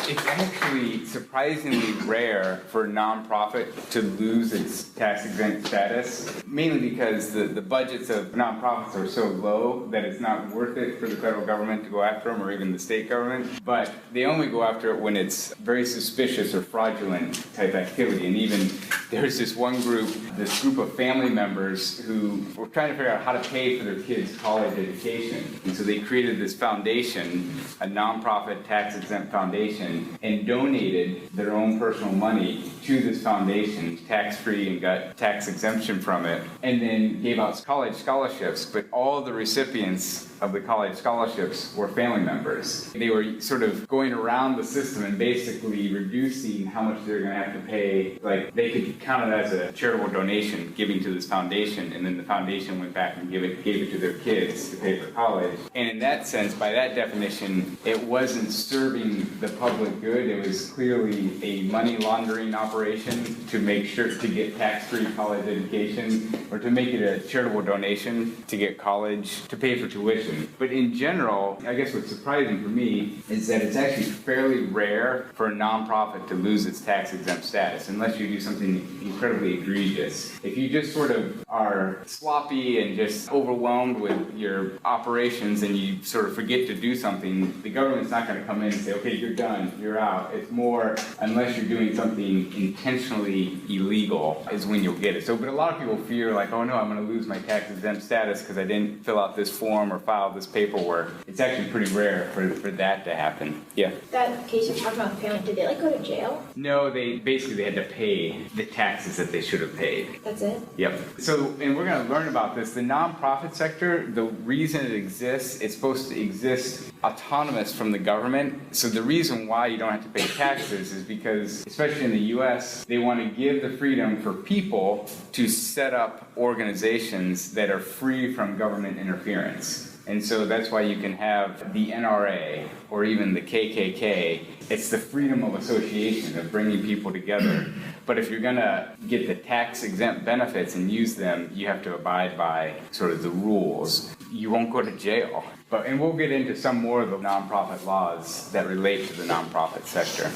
It's actually surprisingly rare for a nonprofit to lose its tax-exempt status, mainly because the budgets of nonprofits are so low that it's not worth it for the federal government to go after them or even the state government. But they only go after it when it's very suspicious or fraudulent type activity. And even there's this group of family members who were trying to figure out how to pay for their kids' college education. And so they created this foundation, a nonprofit tax-exempt foundation, and donated their own personal money to this foundation, tax-free, and got tax exemption from it, and then gave out college scholarships. But all the recipients of the college scholarships were family members. They were sort of going around the system and basically reducing how much they're going to have to pay. Like, they could count it as a charitable donation giving to this foundation, and then the foundation went back and gave it to their kids to pay for college. And in that sense, by that definition, it wasn't serving the public good. It was clearly a money laundering operation to make sure to get tax-free college education, or to make it a charitable donation to get college, to pay for tuition. But in general, I guess what's surprising for me is that it's actually fairly rare for a nonprofit to lose its tax-exempt status, unless you do something incredibly egregious. If you just sort of are sloppy and just overwhelmed with your operations and you sort of forget to do something, the government's not going to come in and say, okay, you're done, you're out. It's more, unless you're doing something intentionally illegal, is when you'll get it. So, but a lot of people fear like, oh no, I'm going to lose my tax-exempt status because I didn't fill out this form or file this paperwork. It's actually pretty rare for that to happen. Yeah? That case you're talking about the family, did they go to jail? No, they had to pay the taxes that they should have paid. That's it? Yep. So, and we're going to learn about this. The nonprofit sector, the reason it exists, it's supposed to exist autonomous from the government. So the reason why you don't have to pay taxes is because, especially in the US, they want to give the freedom for people to set up organizations that are free from government interference. And so that's why you can have the NRA or even the KKK. It's the freedom of association, of bringing people together. But if you're going to get the tax-exempt benefits and use them, you have to abide by sort of the rules. You won't go to jail. And we'll get into some more of the nonprofit laws that relate to the nonprofit sector.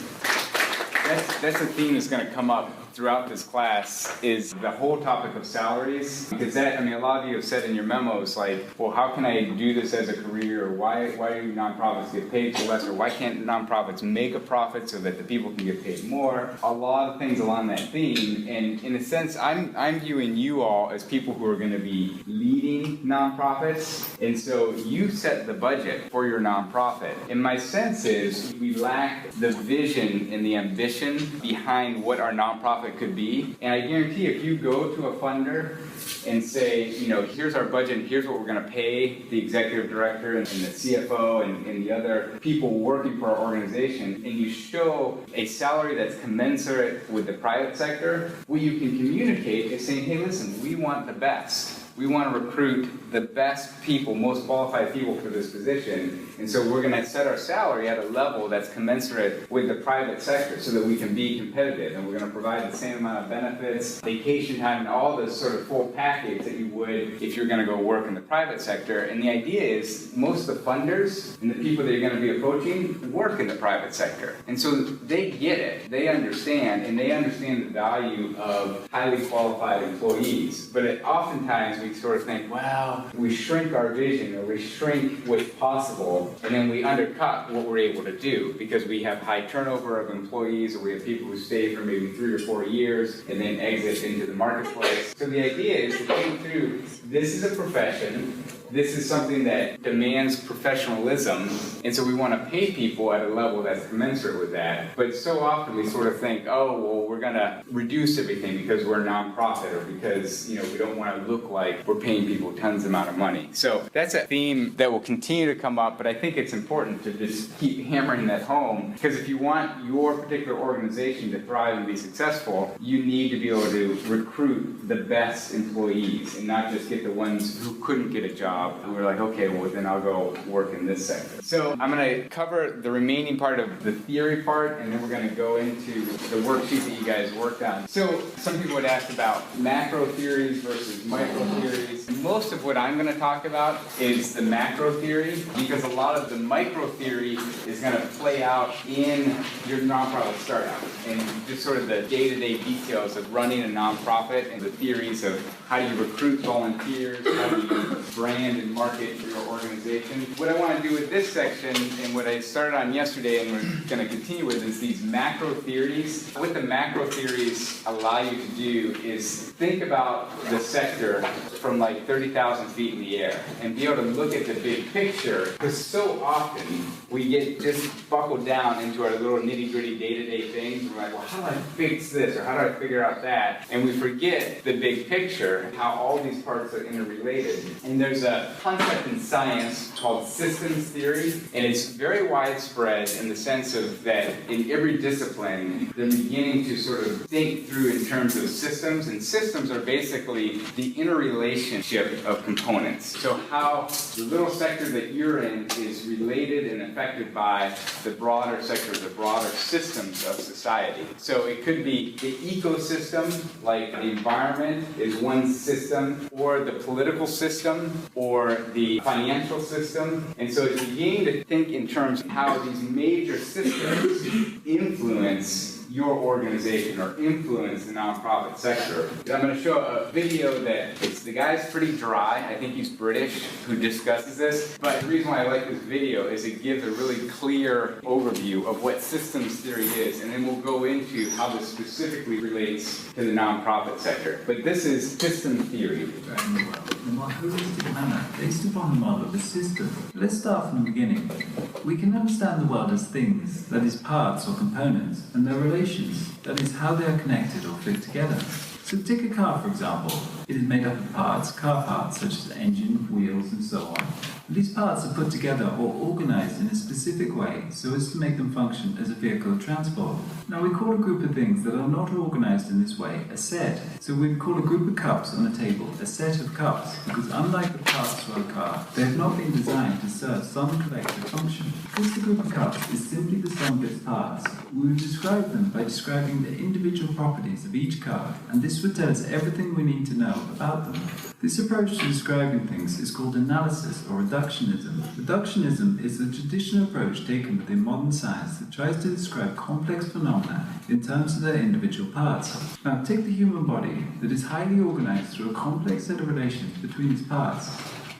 That's a theme that's going to come up throughout this class, is the whole topic of salaries. Because a lot of you have said in your memos, like, well, how can I do this as a career? Or why do nonprofits get paid so less? Or why can't nonprofits make a profit so that the people can get paid more? A lot of things along that theme. And in a sense, I'm viewing you all as people who are going to be leading nonprofits. And so you set the budget for your nonprofit. And my sense is we lack the vision and the ambition behind what our nonprofit could be. And I guarantee if you go to a funder and say, here's our budget, and here's what we're going to pay the executive director and the CFO and the other people working for our organization, and you show a salary that's commensurate with the private sector, what you can communicate is saying, hey, listen, we want the best. We want to recruit the best people, most qualified people for this position. And so we're going to set our salary at a level that's commensurate with the private sector so that we can be competitive. And we're going to provide the same amount of benefits, vacation time, and all this sort of full package that you would if you're going to go work in the private sector. And the idea is most of the funders and the people that you're going to be approaching work in the private sector. And so they get it. They understand, and they understand the value of highly qualified employees. But oftentimes we sort of think, well, we shrink our vision, or we shrink what's possible, and then we undercut what we're able to do because we have high turnover of employees, or we have people who stay for maybe 3 or 4 years and then exit into the marketplace. So the idea is to think through, this is a profession, this is something that demands professionalism, and so we want to pay people at a level that's commensurate with that. But so often we sort of think, oh, well, we're going to reduce everything because we're a nonprofit, or because we don't want to look like we're paying people tons amount of money. So that's a theme that will continue to come up, but I think it's important to just keep hammering that home, because if you want your particular organization to thrive and be successful, you need to be able to recruit the best employees and not just get the ones who couldn't get a job job. And we were like, okay, well then I'll go work in this sector. So I'm going to cover the remaining part of the theory part, and then we're going to go into the worksheet that you guys worked on. So some people would ask about macro theories versus micro theories. Most of what I'm going to talk about is the macro theory, because a lot of the micro theory is going to play out in your nonprofit startup and just sort of the day-to-day details of running a nonprofit and the theories of how do you recruit volunteers, how do you brand and market your organization. What I want to do with this section and what I started on yesterday and we're going to continue with is these macro theories. What the macro theories allow you to do is think about the sector from like 30,000 feet in the air and be able to look at the big picture, because so often we get just buckled down into our little nitty-gritty day-to-day things. We're like, well, how do I fix this or how do I figure out that? And we forget the big picture, how all these parts are interrelated. And there's a concept in science called systems theory, and it's very widespread in the sense of that in every discipline, they're beginning to sort of think through in terms of systems, and systems are basically the interrelationship of components. So how the little sector that you're in is related and affected by the broader sector, the broader systems of society. So it could be the ecosystem, like the environment is one system, or the political system, or the financial system. And so it's beginning to think in terms of how these major systems influence your organization or influence the nonprofit sector. I'm going to show a video that the guy's pretty dry. I think he's British, who discusses this. But the reason why I like this video is it gives a really clear overview of what systems theory is, and then we'll go into how this specifically relates to the nonprofit sector. But this is system theory. In a holistic manner, based upon the model of a system. Let's start from the beginning. We can understand the world as things, that is parts or components, and their relations, that is how they are connected or fit together. So take a car, for example. It is made up of parts, car parts, such as the engine, wheels, and so on. These parts are put together or organized in a specific way so as to make them function as a vehicle of transport. Now we call a group of things that are not organized in this way a set. So we'd call a group of cups on a table a set of cups, because unlike the parts to our car, they have not been designed to serve some collective function. Because the group of cups is simply the sum of its parts, we would describe them by describing the individual properties of each card, and this would tell us everything we need to know about them. This approach to describing things is called analysis or reductionism. Reductionism is a traditional approach taken within modern science that tries to describe complex phenomena in terms of their individual parts. Now take the human body that is highly organized through a complex set of relations between its parts.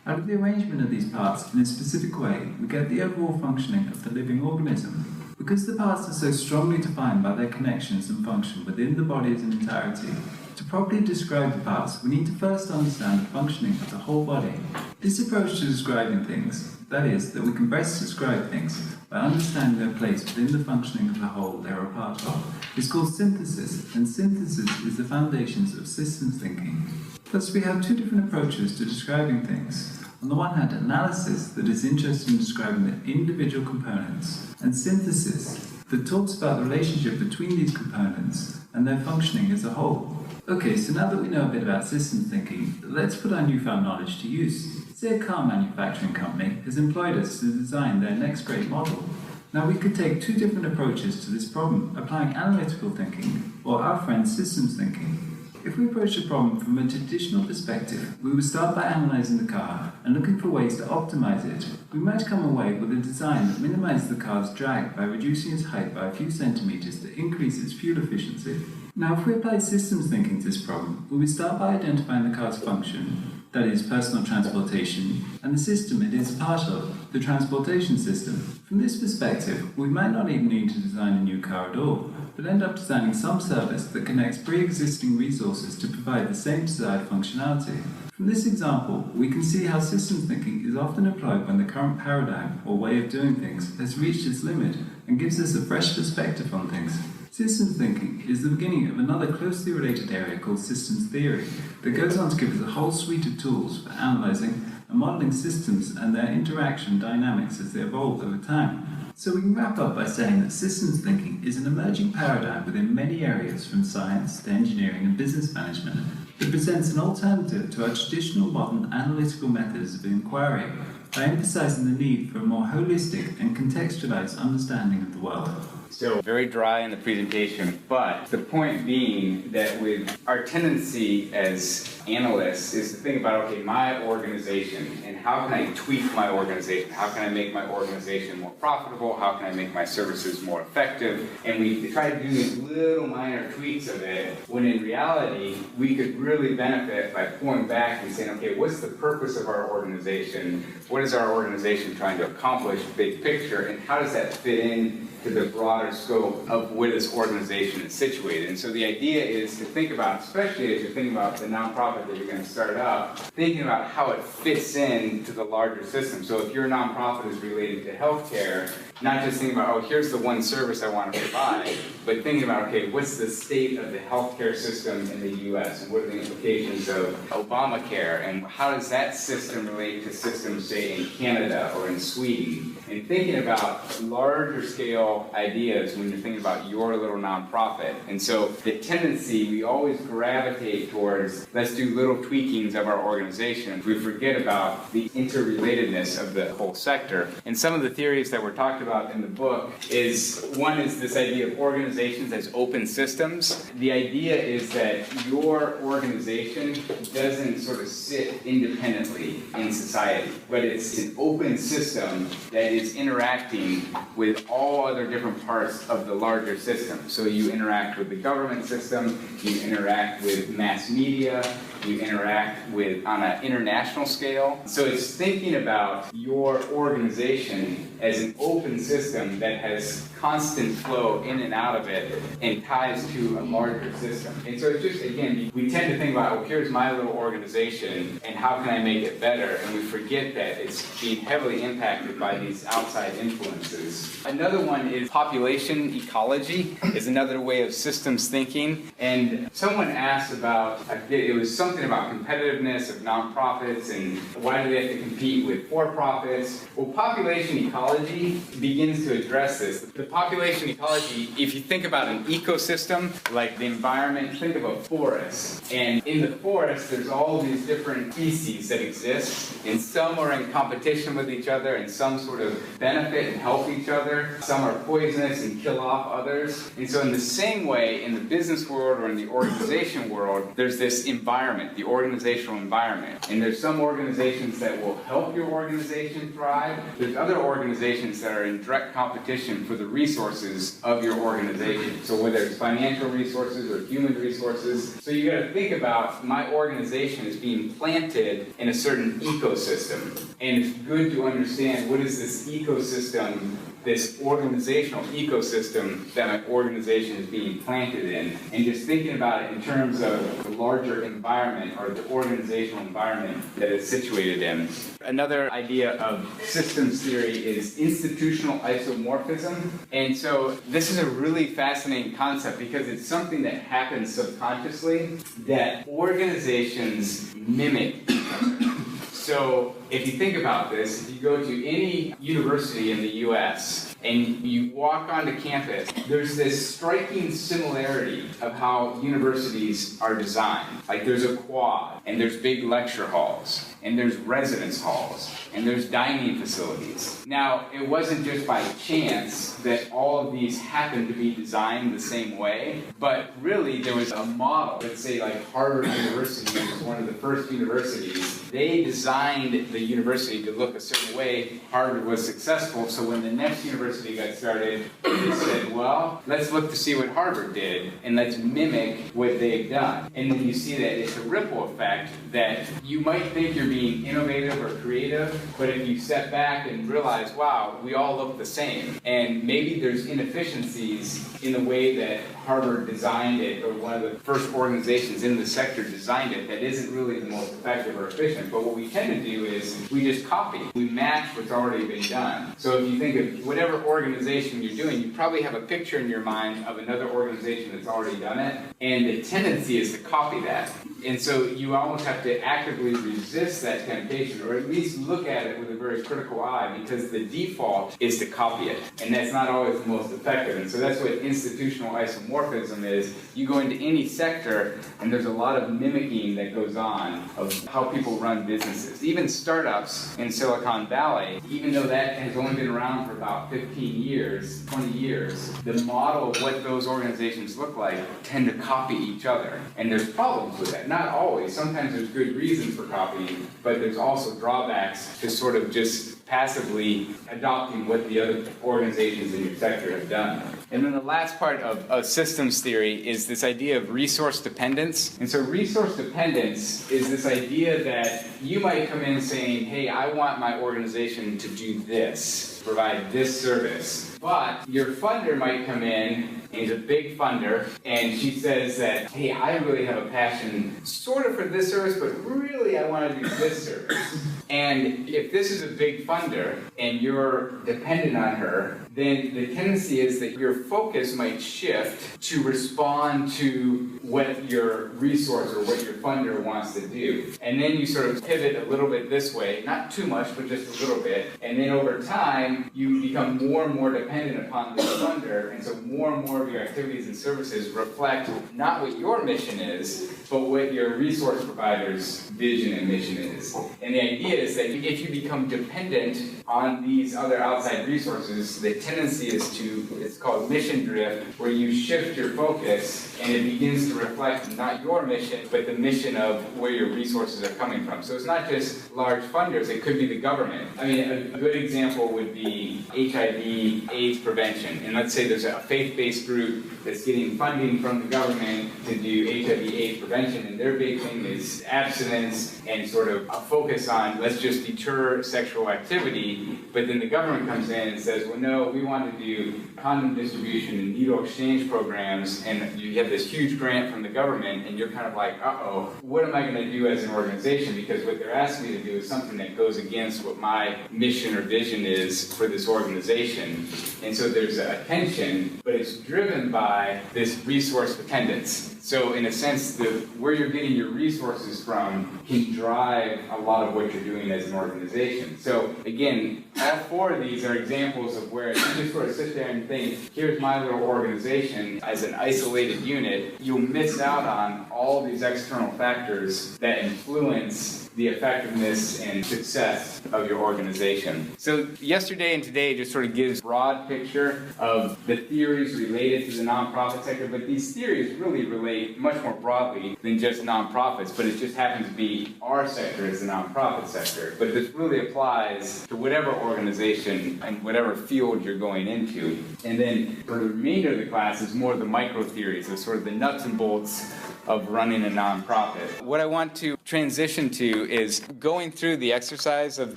Out of the arrangement of these parts in a specific way, we get the overall functioning of the living organism. Because the parts are so strongly defined by their connections and function within the body as an entirety, to properly describe the parts, we need to first understand the functioning of the whole body. This approach to describing things, that is, that we can best describe things by understanding their place within the functioning of the whole they are a part of, is called synthesis, and synthesis is the foundations of systems thinking. Thus, we have two different approaches to describing things. On the one hand, analysis that is interested in describing the individual components, and synthesis that talks about the relationship between these components and their functioning as a whole. Okay, so now that we know a bit about systems thinking, let's put our newfound knowledge to use. Say a car manufacturing company has employed us to design their next great model. Now we could take two different approaches to this problem, applying analytical thinking or our friend's systems thinking. If we approach the problem from a traditional perspective, we would start by analysing the car and looking for ways to optimise it. We might come away with a design that minimises the car's drag by reducing its height by a few centimetres to increase its fuel efficiency. Now if we apply systems thinking to this problem, we would start by identifying the car's function, that is, personal transportation, and the system it is a part of, the transportation system. From this perspective, we might not even need to design a new car at all, but end up designing some service that connects pre-existing resources to provide the same desired functionality. From this example, we can see how systems thinking is often employed when the current paradigm or way of doing things has reached its limit and gives us a fresh perspective on things. Systems thinking is the beginning of another closely related area called systems theory that goes on to give us a whole suite of tools for analysing and modelling systems and their interaction dynamics as they evolve over time. So we can wrap up by saying that systems thinking is an emerging paradigm within many areas from science to engineering and business management. It presents an alternative to our traditional modern analytical methods of inquiry by emphasizing the need for a more holistic and contextualized understanding of the world. So very dry in the presentation, but the point being that with our tendency as analysts is to think about, okay, my organization and how can I tweak my organization? How can I make my organization more profitable? How can I make my services more effective? And we try to do these little minor tweaks of it, when in reality, we could really benefit by pulling back and saying, okay, what's the purpose of our organization? What is our organization trying to accomplish, big picture, and how does that fit in to the broader scope of where this organization is situated? And so the idea is to think about, especially as you're thinking about the nonprofit that you're going to start up, thinking about how it fits in to the larger system. So if your nonprofit is related to healthcare, not just thinking about, oh, here's the one service I want to provide, but thinking about, okay, what's the state of the healthcare system in the U.S. and what are the implications of Obamacare and how does that system relate to systems, say, in Canada or in Sweden? And thinking about larger scale ideas when you're thinking about your little nonprofit. And so the tendency, we always gravitate towards, let's do little tweakings of our organization. We forget about the interrelatedness of the whole sector. And some of the theories that were talked about in the book is, one is this idea of organizations as open systems. The idea is that your organization doesn't sort of sit independently in society, but it's an open system that is interacting with all other different parts of the larger system. So you interact with the government system, you interact with mass media, you interact with on an international scale. So it's thinking about your organization as an open system that has constant flow in and out of it and ties to a larger system. And so it's just, again, we tend to think about, oh, here's my little organization and how can I make it better? And we forget that it's being heavily impacted by these outside influences. Another one is population ecology is another way of systems thinking. And someone asked about, it was something about competitiveness of nonprofits and why do they have to compete with for-profits? Well, population ecology begins to address this. The population ecology, if you think about an ecosystem, like the environment, think of a forest. And in the forest, there's all these different species that exist, and some are in competition with each other, and some sort of benefit and help each other. Some are poisonous and kill off others. And so in the same way, in the business world or in the organization world, there's this environment, the organizational environment. And there's some organizations that will help your organization thrive. There's other organizations that are in direct competition for the resources of your organization. So whether it's financial resources or human resources. So you got to think about, my organization is being planted in a certain ecosystem. And it's good to understand, what is this ecosystem, this organizational ecosystem that my organization is being planted in, and just thinking about it in terms of the larger environment or the organizational environment that it's situated in. Another idea of systems theory is institutional isomorphism. And so this is a really fascinating concept because it's something that happens subconsciously, that organizations mimic each other. So if you think about this, if you go to any university in the US and you walk onto campus, there's this striking similarity of how universities are designed. Like there's a quad, and there's big lecture halls, and there's residence halls, and there's dining facilities. Now, it wasn't just by chance that all of these happened to be designed the same way, but really there was a model. Let's say like Harvard University was one of the first universities. They designed the university to look a certain way. Harvard was successful, so when the next university got started, they said, well, let's look to see what Harvard did, and let's mimic what they've done. And then you see that it's a ripple effect that you might think you're being innovative or creative, but if you step back and realize, wow, we all look the same, and maybe there's inefficiencies in the way that Harvard designed it, or one of the first organizations in the sector designed it, that isn't really the most effective or efficient. But what we tend to do is is we just copy. We match what's already been done. So if you think of whatever organization you're doing, you probably have a picture in your mind of another organization that's already done it, and the tendency is to copy that. And so you almost have to actively resist that temptation, or at least look at it with a very critical eye, because the default is to copy it. And that's not always the most effective. And so that's what institutional isomorphism is. You go into any sector, and there's a lot of mimicking that goes on of how people run businesses. Even startups in Silicon Valley, even though that has only been around for about 15 years, 20 years, the model of what those organizations look like tend to copy each other. And there's problems with that. Not always. Sometimes there's good reasons for copying, but there's also drawbacks to sort of just passively adopting what the other organizations in your sector have done. And then the last part of systems theory is this idea of resource dependence. And so resource dependence is this idea that you might come in saying, hey, I want my organization to do this, provide this service. But your funder might come in, and he's a big funder, and she says that, hey, I really have a passion sort of for this service, but really I want to do this service. And if this is a big funder and you're dependent on her, then the tendency is that your focus might shift to respond to what your resource or what your funder wants to do. And then you sort of pivot a little bit this way, not too much, but just a little bit. And then over time, you become more and more dependent upon the funder, and so more and more of your activities and services reflect not what your mission is, but what your resource provider's vision and mission is. And the idea is that if you become dependent on these other outside resources, the tendency is to, it's called mission drift, where you shift your focus and it begins to reflect not your mission, but the mission of where your resources are coming from. So it's not just large funders, it could be the government. I mean, a good example would be HIV/AIDS prevention. And let's say there's a faith-based group that's getting funding from the government to do HIV/AIDS prevention, and their big thing is abstinence and sort of a focus on let's just deter sexual activity. But then the government comes in and says, well, no, we want to do condom distribution and needle exchange programs, and you have this huge grant from the government, and you're kind of like, uh-oh, what am I going to do as an organization? Because what they're asking me to do is something that goes against what my mission or vision is for this organization. And so there's a tension, but it's driven by this resource dependence. So in a sense, where you're getting your resources from can drive a lot of what you're doing as an organization. So again, all four of these are examples of where you just sort of sit there and think, here's my little organization as an isolated unit. You'll miss out on all these external factors that influence the effectiveness and success of your organization. So yesterday and today just sort of gives a broad picture of the theories related to the nonprofit sector, but these theories really relate much more broadly than just nonprofits, but it just happens to be our sector is the nonprofit sector. But this really applies to whatever organization and whatever field you're going into. And then for the remainder of the class is more of the micro theories, so sort of the nuts and bolts of running a nonprofit. What I want to transition to is going through the exercise of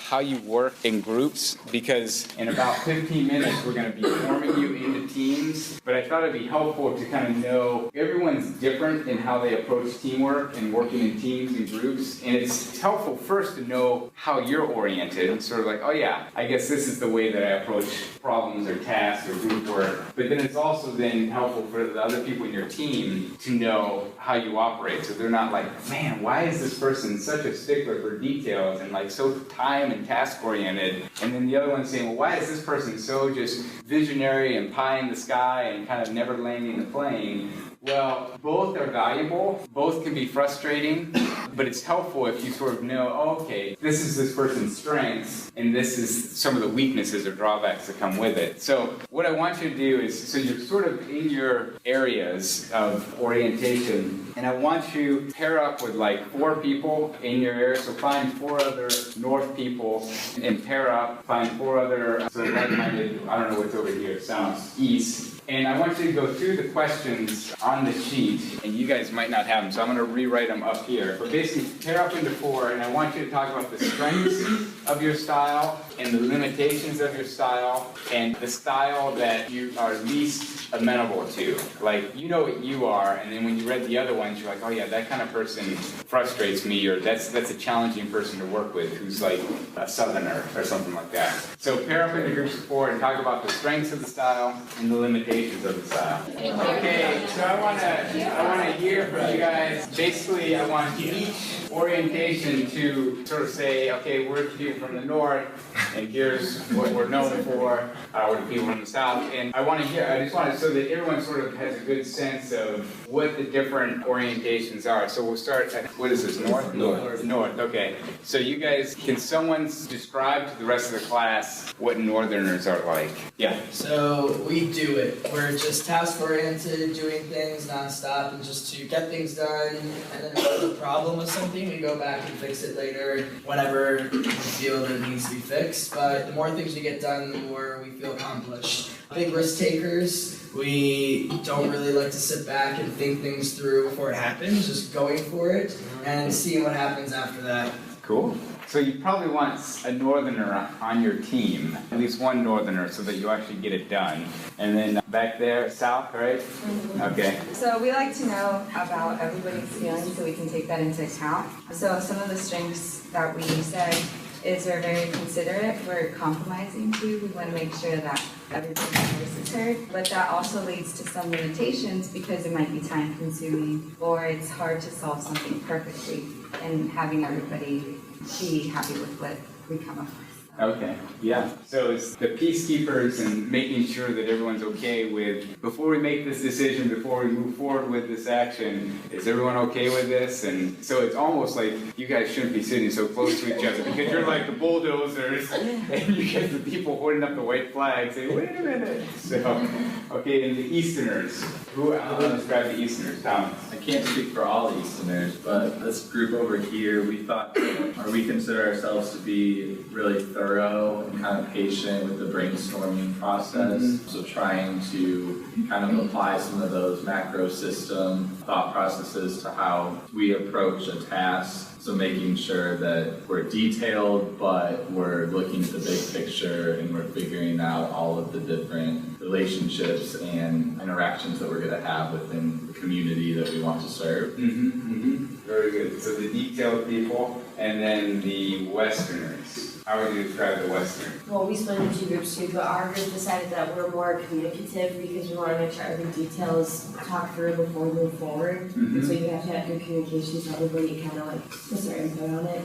how you work in groups, because in about 15 minutes we're going to be forming you into teams, but I thought it'd be helpful to kind of know everyone's different in how they approach teamwork and working in teams and groups, and it's helpful first to know how you're oriented, and sort of like, oh yeah, I guess this is the way that I approach problems or tasks or group work, but then it's also then helpful for the other people in your team to know how you operate, so they're not like, man, why is this person such a stickler for details and like so time and task oriented, and then the other one saying, well, why is this person so just visionary and pie in the sky and kind of never landing the plane? Well, both are valuable, both can be frustrating, but it's helpful if you sort of know, oh, okay, this is this person's strengths, and this is some of the weaknesses or drawbacks that come with it. So what I want you to do is, so you're sort of in your areas of orientation, and I want you to pair up with like 4 people in your area, so find 4 other North people, and pair up, find 4 other sort of like-minded, I don't know what's over here, south, east. And I want you to go through the questions on the sheet, and you guys might not have them, so I'm going to rewrite them up here. But basically, pair up into 4, and I want you to talk about the strengths of your style and the limitations of your style and the style that you are least amenable to. Like, you know what you are, and then when you read the other ones, you're like, oh yeah, that kind of person frustrates me, or that's a challenging person to work with who's like a southerner or something like that. So pair up into groups of 4 and talk about the strengths of the style and the limitations of the style. Okay, so I wanna hear from you guys. Basically, I want each orientation to sort of say, okay, we're the people from the north, and here's what we're known for, we're the people from the south. And I just want to, so that everyone sort of has a good sense of what the different orientations are. So we'll start at, what is this, north? North, okay. So you guys, can someone describe to the rest of the class what northerners are like? Yeah. So we do it. We're just task-oriented, doing things nonstop, and just to get things done. And then if there's a problem with something, we go back and fix it later, whenever we feel that it needs to be fixed. But the more things we get done, the more we feel accomplished. Big risk takers. We don't really like to sit back and think things through before it happens, just going for it and seeing what happens after that. Cool. So you probably want a northerner on your team, at least one northerner, so that you actually get it done. And then back there, south, right? Okay. So we like to know about everybody's feelings so we can take that into account. So some of the strengths that we said is we're very considerate, we're compromising too, we want to make sure that everybody's voice is heard. But that also leads to some limitations because it might be time consuming or it's hard to solve something perfectly and having everybody be happy with what we come up with. Okay, yeah. So it's the peacekeepers and making sure that everyone's okay with, before we make this decision, before we move forward with this action, is everyone okay with this? And so it's almost like you guys shouldn't be sitting so close to each other because you're like the bulldozers and you get the people holding up the white flag saying, wait a minute. So, okay, and the Easterners. Who will describe the Easterners? Tom? I can't speak for all Easterners, but this group over here, we consider ourselves to be really thorough and kind of patient with the brainstorming process. So trying to kind of apply some of those macro system thought processes to how we approach a task. So making sure that we're detailed, but we're looking at the big picture and we're figuring out all of the different relationships and interactions that we're going to have within the community that we want to serve. Very good. So the detailed people, and then the Westerners. How would you describe the Westerners? Well, we split into 2 groups too, but our group decided that we're more communicative because we want to make sure every detail is talked through before we move forward. So you have to have good communication so everybody kind of like puts their input on it.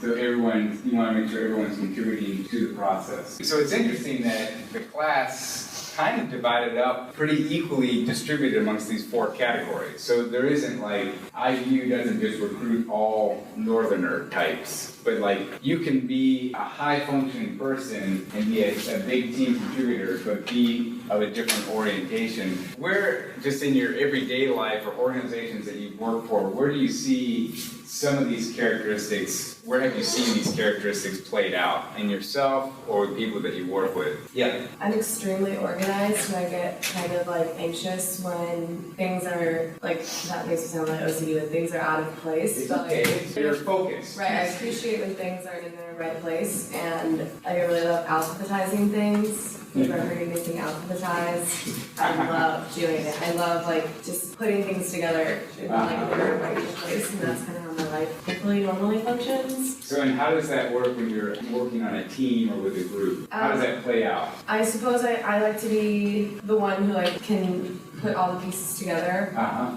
So you want to make sure everyone's contributing to the process. So it's interesting that the class kind of divided up pretty equally distributed amongst these 4 categories. So there isn't like, IVU doesn't just recruit all northerner types, but like you can be a high functioning person and be a big team contributor, but be of a different orientation. Where, just in your everyday life or organizations that you've worked for, where do you see some of these characteristics, where have you seen these characteristics played out in yourself or with people that you work with? Yeah. I'm extremely organized and I get kind of like anxious when things are like, that makes me sound like OCD, when things are out of place. It's but okay, like, you're focused. Right, I appreciate when things are in their right place and I really love alphabetizing things. If you've ever heard anything alphabetized, I love doing it. I love like just putting things together in like their right place, and that's kind of how my life hopefully normally functions. So, and how does that work when you're working on a team or with a group? How does that play out? I suppose I like to be the one who like can put all the pieces together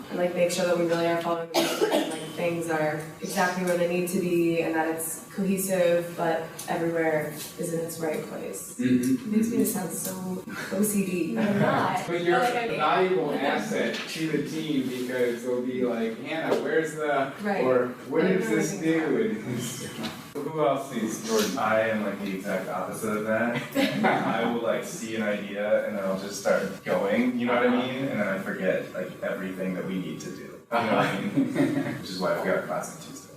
and like make sure that we really are following the order and like things are exactly where they need to be and that it's cohesive but everywhere is in its right place. It makes me sound so OCD, but I'm not. But you're a valuable asset to the team because they'll be like, Hannah, where's the, or what does this do? Who else sees Jordan? I am like the exact opposite of that. I will like see an idea and then I'll just start going, you know what I mean? And then I forget like everything that we need to do. You know what I mean? Which is why we got class on Tuesday.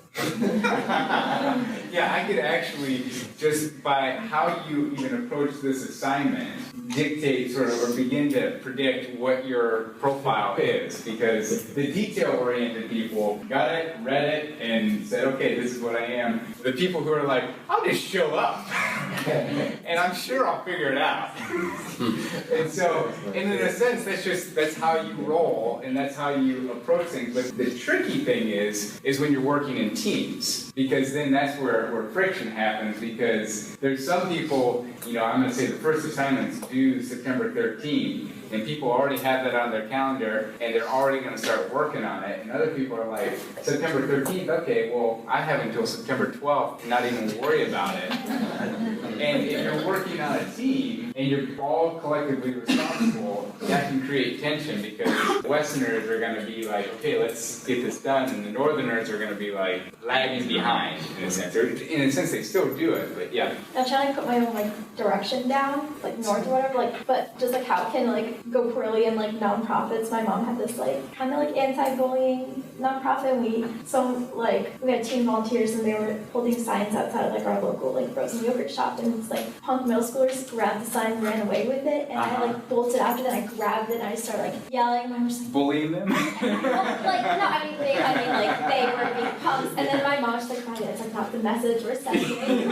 Yeah, I could actually, just by how you even approach this assignment, dictate sort of, or begin to predict what your profile is, because the detail-oriented people got it, read it, and said, okay, this is what I am. The people who are like, I'll just show up, and I'm sure I'll figure it out. And so, and in a sense, that's how you roll, and that's how you approach things. But the tricky thing is when you're working in teams, because then that's where friction happens, because there's some people, I'm going to say the first assignment's due September 13th, and people already have that on their calendar, and they're already going to start working on it, and other people are like, September 13th, okay, well, I have until September 12th to not even worry about it. And if you're working on a team, and you're all collectively responsible, that can create tension, because the Westerners are going to be like, okay, let's get this done, and the Northerners are going to be like lagging behind, in a sense. Or in a sense, they still do it, but yeah. I'm trying to put my own direction down, north or whatever, but just how it can go poorly in nonprofits. My mom had this kind of anti-bullying nonprofit, and we had teen volunteers, and they were holding signs outside our local frozen yogurt shop, and it's punk middle schoolers grabbed the sign and ran away with it, and I bolted after that, I grabbed it, and I started yelling, and my mom was bullying them? well, they were being punks, and then my mom was like, oh, yeah, it's not the message we're sending.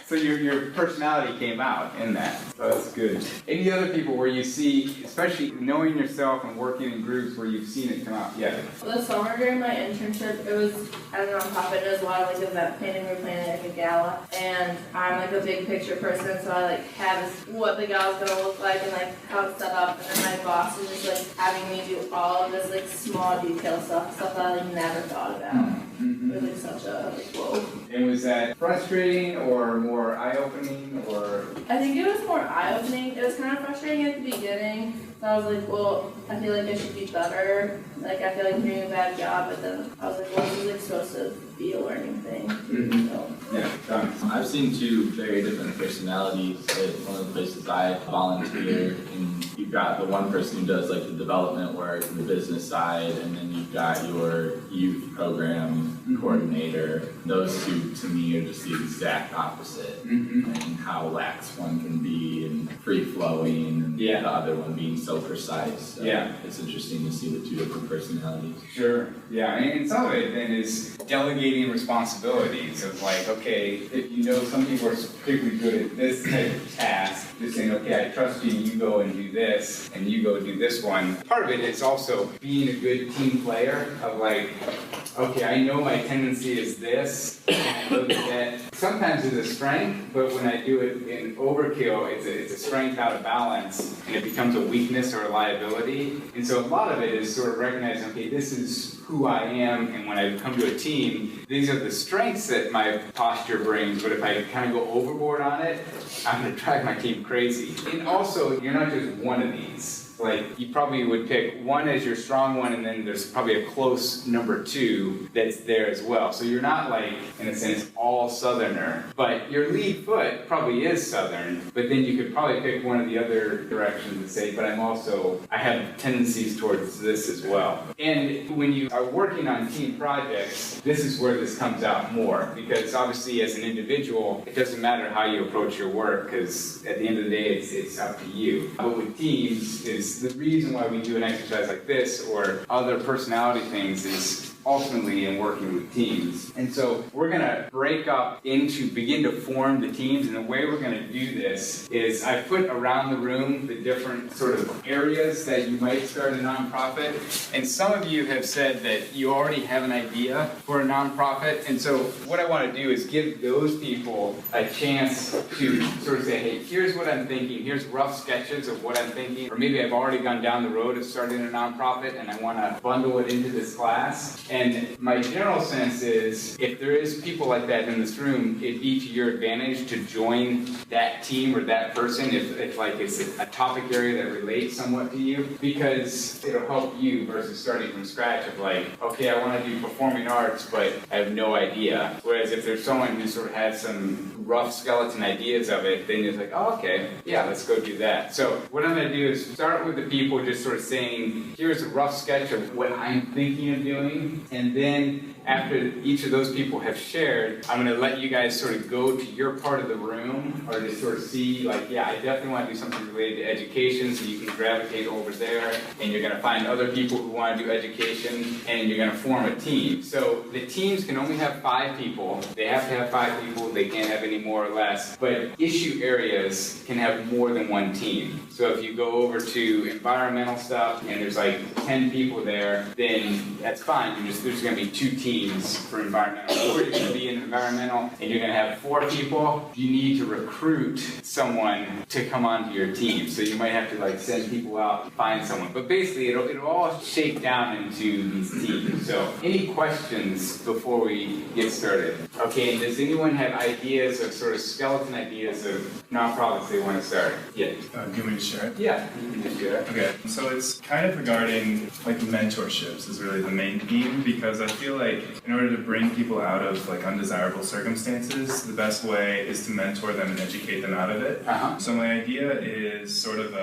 So your personality came out in that. So that's good. Any other people where you see, especially knowing yourself and working in groups where you've seen it come out? Yeah. The summer during my internship, it was at a nonprofit. It was a lot of event planning. We were planning a gala, and I'm a big picture person, so I have what the gala's gonna look like and how it's set up. And then my boss is just having me do all of this small detail stuff that I never thought about. Mm-hmm. It was such a whoa. And was that frustrating or more eye-opening, or? I think it was more eye-opening. It was kind of frustrating at the beginning. So I was like, well, I feel like I should be better. I feel like I'm doing a bad job. But then I was like, well, this is supposed to be a learning thing. Mm-hmm. So. Yeah, done. I've seen two very different personalities at one of the places I volunteer, and you've got the one person who does the development work and the business side, and then you've got your youth program coordinator. Those two, to me, are just the exact opposite, and how lax one can be and free-flowing, and the other one being so precise. So it's interesting to see the two different personalities. Sure, yeah, and some of it then is delegating responsibilities of okay, if some people are particularly good at this type of task, just saying, okay, I trust you, you go and do this, and you go do this one. Part of it is also being a good team player of okay, I know my tendency is this, and I know that sometimes it's a strength, but when I do it in overkill, it's a strength out of balance, and it becomes a weakness or a liability. And so a lot of it is sort of recognizing, okay, this is who I am, and when I come to a team, these are the strengths that my posture brings, but if I kind of go overboard on it, I'm going to drive my team crazy. And also, you're not just one of these. You probably would pick one as your strong one, and then there's probably a close number two that's there as well. So you're not in a sense, all Southerner, but your lead foot probably is Southern, but then you could probably pick one of the other directions and say, but I have tendencies towards this as well. And when you are working on team projects, this is where this comes out more, because obviously as an individual, it doesn't matter how you approach your work, because at the end of the day, it's up to you. But with teams, is the reason why we do an exercise like this or other personality things is ultimately in working with teams. And so we're going to break up begin to form the teams, and the way we're going to do this is I put around the room the different sort of areas that you might start a nonprofit, and some of you have said that you already have an idea for a nonprofit, and so what I want to do is give those people a chance to sort of say, hey, here's what I'm thinking, here's rough sketches of what I'm thinking, or maybe I've already gone down the road of starting a nonprofit and I want to bundle it into this class. And my general sense is, if there is people like that in this room, it'd be to your advantage to join that team or that person if it's a topic area that relates somewhat to you, because it'll help you versus starting from scratch of okay, I want to do performing arts, but I have no idea. Whereas if there's someone who sort of has some rough skeleton ideas of it, then you're oh, okay, yeah, let's go do that. So what I'm going to do is start with the people just sort of saying, here's a rough sketch of what I'm thinking of doing, team. And then after each of those people have shared, I'm gonna let you guys sort of go to your part of the room, or just sort of see, like, yeah, I definitely wanna do something related to education, so you can gravitate over there, and you're gonna find other people who wanna do education, and you're gonna form a team. So the teams can only have 5 people. They have to have 5 people, they can't have any more or less, but issue areas can have more than one team. So if you go over to environmental stuff, and there's like 10 people there, then that's fine, there's gonna be 2 teams for environmental. Or you're gonna be in environmental, and you're gonna have 4 people, you need to recruit someone to come onto your team. So you might have to like send people out, find someone. But basically, it'll all shake down into these teams. So any questions before we get started? Okay, and does anyone have ideas of sort of skeleton ideas of nonprofits they want to start? Yeah. Do you want me to share it? Yeah, you can just share it. Okay, so it's kind of regarding like mentorships is really the main theme, because I feel like in order to bring people out of like undesirable circumstances, the best way is to mentor them and educate them out of it. So my idea is sort of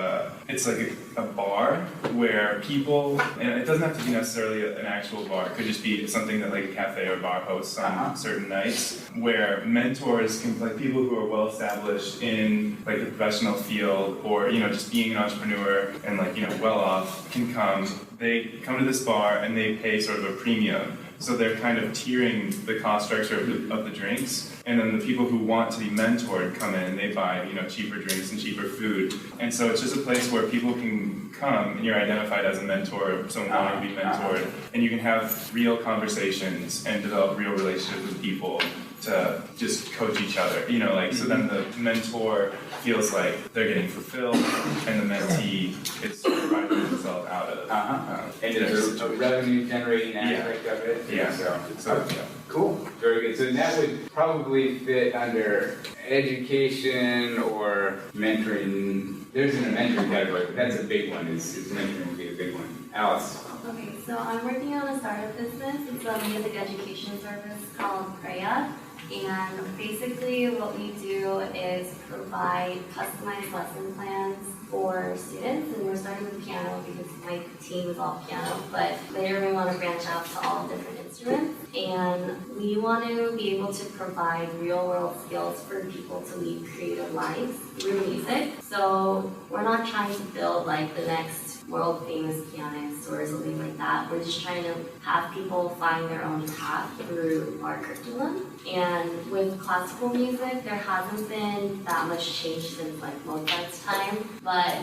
it's like a bar where people, and it doesn't have to be necessarily an actual bar, it could just be something that like a cafe or bar hosts on certain nights, where mentors can, like people who are well established in like the professional field, or just being an entrepreneur and like well off, can come. They come to this bar and they pay sort of a premium. So they're kind of tiering the cost structure of the drinks, and then the people who want to be mentored come in and they buy cheaper drinks and cheaper food. And so it's just a place where people can come and you're identified as a mentor, someone wanting to be mentored, and you can have real conversations and develop real relationships with people to just coach each other, so then the mentor feels like they're getting fulfilled, and the mentee is providing themselves out of. And there's a revenue generating aspect of it. Yeah. So cool. Very good. So that would probably fit under education or mentoring. There's an mentoring category, but that's a big one. Is mentoring would be a big one. Alice. Okay, so I'm working on a startup business. It's a music education service called Freya. And basically what we do is provide customized lesson plans for students. And we're starting with piano because my team is all piano, but later we want to branch out to all different instruments. And we want to be able to provide real world skills for people to lead creative lives through music. So we're not trying to build like the next world famous pianist or something like that. We're just trying to have people find their own path through our curriculum. And with classical music, there hasn't been that much change since like Mozart's time. But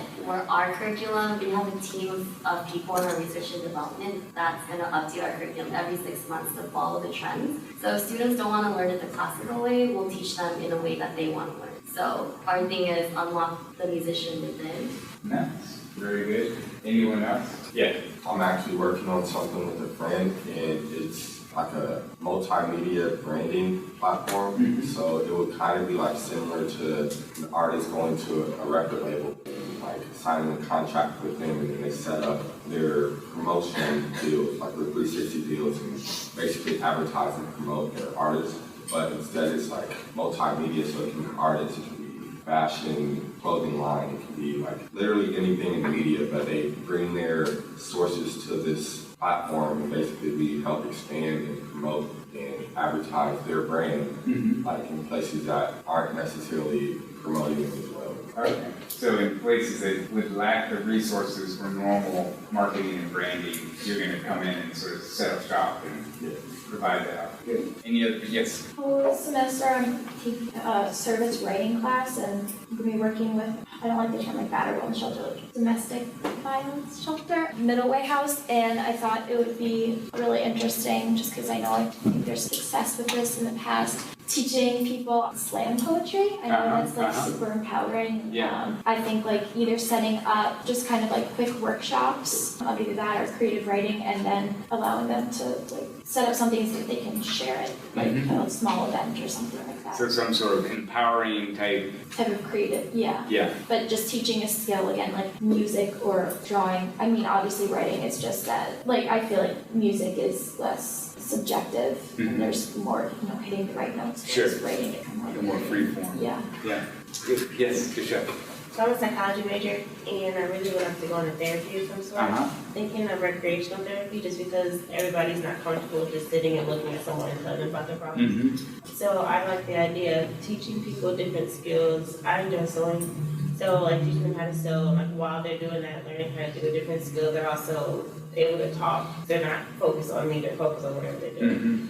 our curriculum, we have a team of people in our research and development that's going to update our curriculum every 6 months to follow the trends. So if students don't want to learn it the classical way, we'll teach them in a way that they want to learn. So our thing is unlock the musician within. Nice. Very good. Anyone else? Yeah. I'm actually working on something with a friend, and it's like a multimedia branding platform. So it would kind of be like similar to an artist going to a record label, like signing a contract with them, and then they set up their promotion deals, like the 360 deals, and basically advertise and promote their artists. But instead it's like multimedia, so it can be artists, it can be fashion, clothing line, it can be like literally anything in the media, but they bring their sources to this platform, and basically we help expand and promote and advertise their brand, like in places that aren't necessarily promoting it as well. Okay. So in places that would lack the resources for normal marketing and branding, you're going to come in and sort of set up shop and provide that. Good. Any other? Yes. Whole semester I'm taking a service writing class, and I'm going to be working with, I don't like the term like battered women's shelter, like domestic violence shelter, Middle Way House, and I thought it would be really interesting just because I know I think there's success with this in the past. Teaching people slam poetry, I know that's like super empowering. Yeah. I think like either setting up just kind of like quick workshops of either that or creative writing, and then allowing them to like set up something so that they can share it, like a small event or something like that. So some sort of empowering type of creative, yeah. Yeah. But just teaching a skill again, like music or drawing. I mean, obviously writing, it's just that, like, I feel like music is less subjective, and there's more, hitting the right notes. Sure. Writing it more free form. Yeah. Yeah. Good. Yes, good job. So I'm a psychology major, and I really would like to go into therapy of some sort. Thinking of recreational therapy, just because everybody's not comfortable with just sitting and looking at someone and telling them about their problems. So I like the idea of teaching people different skills. I enjoy sewing. So like teaching them how to sew, like while they're doing that, learning how to do a different skill, they're also able to talk. They're not focused on me, they're focused on whatever they're doing.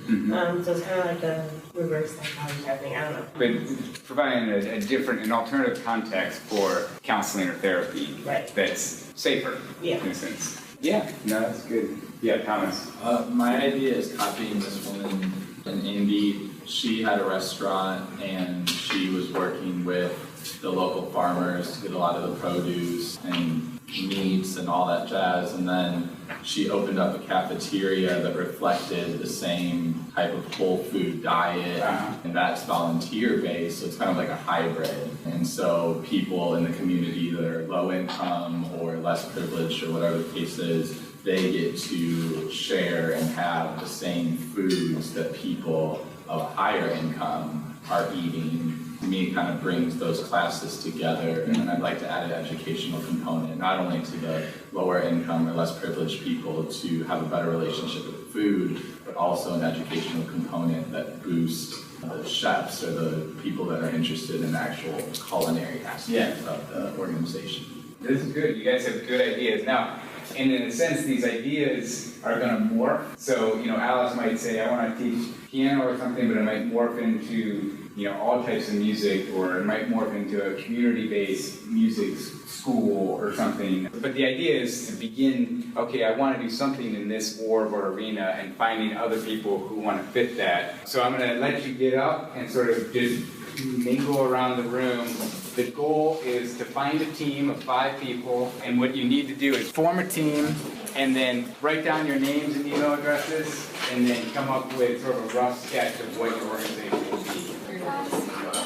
So it's kind of like a reverse psychology type thing, I don't know. But providing a different, an alternative context for counseling or therapy that's safer, in a sense. Yeah, no, that's good. Yeah, Thomas. My idea is copying this woman in Indy. She had a restaurant and she was working with the local farmers to get a lot of the produce and meats and all that jazz, and then she opened up a cafeteria that reflected the same type of whole food diet, and that's volunteer based, so it's kind of like a hybrid. And so people in the community that are low income or less privileged or whatever the case is, they get to share and have the same foods that people of higher income are eating. To me, it kind of brings those classes together, and I'd like to add an educational component, not only to the lower income or less privileged people to have a better relationship with food, but also an educational component that boosts the chefs or the people that are interested in the actual culinary aspect of the organization. This is good. You guys have good ideas. Now, and in a sense, these ideas are going to morph. So, Alice might say, I want to teach piano or something, but it might morph into all types of music, or it might morph into a community-based music school or something. But the idea is to begin, okay, I want to do something in this org or arena, and finding other people who want to fit that. So I'm going to let you get up and sort of just mingle around the room. The goal is to find a team of 5 people, and what you need to do is form a team, and then write down your names and email addresses, and then come up with sort of a rough sketch of what your organization will be.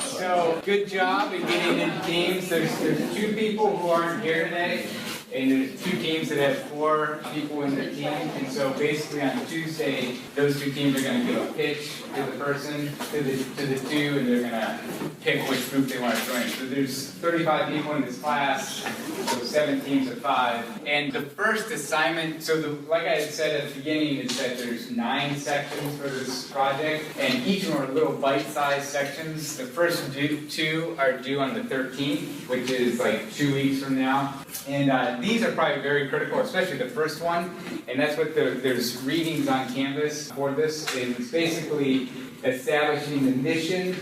So, good job in getting into teams. There's 2 people who aren't here today, and there's 2 teams that have 4 people in their team. And so basically on Tuesday, those 2 teams are going to give a pitch to the person, to the 2, and they're going to pick which group they want to join. So there's 35 people in this class, so 7 teams of 5. And the first assignment, like I had said at the beginning, is that there's 9 sections for this project, and each of them are little bite-sized sections. The first 2 are due on the 13th, which is like 2 weeks from now. And these are probably very critical, especially the first one, and that's what there's readings on Canvas for this. It's basically establishing the mission,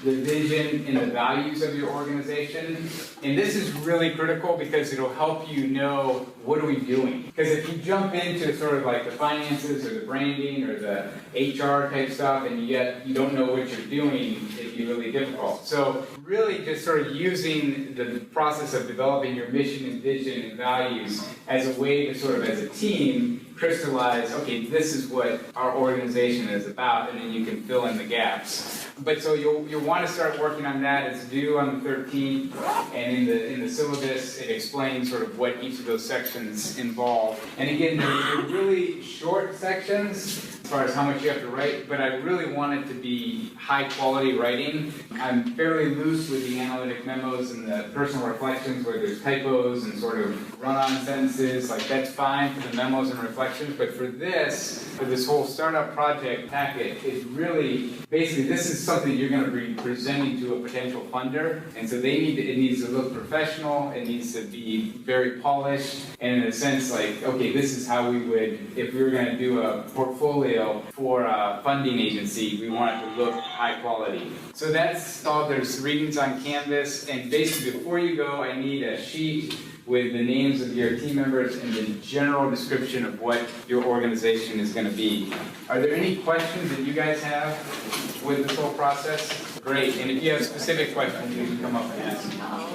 the vision, and the values of your organization. And this is really critical because it'll help you know, what are we doing? Because if you jump into sort of like the finances or the branding or the HR type stuff, and yet you don't know what you're doing, it'd be really difficult. So really just sort of using the process of developing your mission and vision and values as a way to sort of, as a team, crystallize, okay, this is what our organization is about, and then you can fill in the gaps. But so you'll want to start working on that. It's due on the 13th, and in the syllabus it explains sort of what each of those sections involve. And again, they're really short sections as far as how much you have to write, but I really want it to be high quality writing. I'm fairly loose with the analytic memos and the personal reflections where there's typos and sort of run-on sentences. Like, that's fine for the memos and reflections, but for this whole startup project packet, is really, basically this is something you're going to be presenting to a potential funder, and so it needs to look professional, it needs to be very polished, and in a sense like, okay, this is how we would, if we were going to do a portfolio for a funding agency, we want it to look high quality. So that's all. There's readings on Canvas, and basically before you go, I need a sheet with the names of your team members and the general description of what your organization is going to be. Are there any questions that you guys have with this whole process? Great, and if you have specific questions, you can come up and ask.